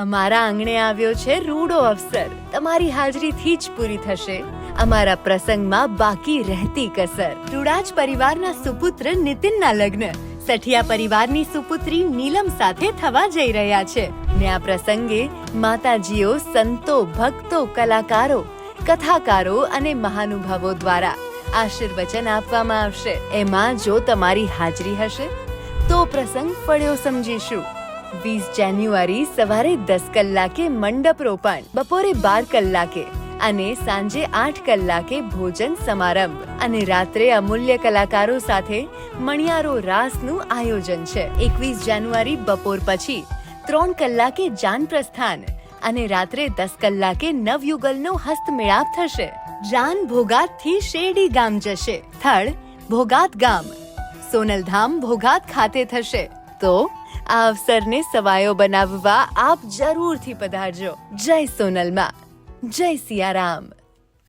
અમારા આંગણે આવ્યો છે રૂડો અવસર, તમારી હાજરીથી જ પૂરી થશે અમારા પ્રસંગમાં બાકી રહેતી કસર. રૂડાજ પરિવારના સુપુત્ર નિતિનના લગ્ન સઠિયા પરિવારની સુપુત્રી નીલમ સાથે થવા જઈ રહ્યા છે ને આ પ્રસંગે માતાજીઓ, સંતો, ભક્તો, કલાકારો, કથાકારો અને મહાનુભાવો દ્વારા આશીર્વચન આપવામાં આવશે. એમાં જો તમારી હાજરી હશે તો પ્રસંગ ફળ્યો સમજીશું. 20 જાન્યુઆરી સવારે 10 કલાકે મંડપ રોપણ, બપોરે 12 કલાકે અને સાંજે 8 કલાકે ભોજન સમારંભ અને રાત્રે અમૂલ્ય કલાકારો સાથે મણિયારો રાસનું આયોજન છે. 21 જાન્યુઆરી બપોર પછી 3 કલાકે જાન પ્રસ્થાન અને રાત્રે 10 કલાકે નવયુગલનો હસ્તમેળાપ થશે. જાન ભોગાતથી શેરડી ગામ જશે. સ્થળ ભોગાત ગામ, સોનલધામ ભોગાત ખાતે થશે. તો આ અવસરને સવાયો બનાવવા આપ જરૂરથી પધારજો. જય સોનલમાં, જય સિયારામ.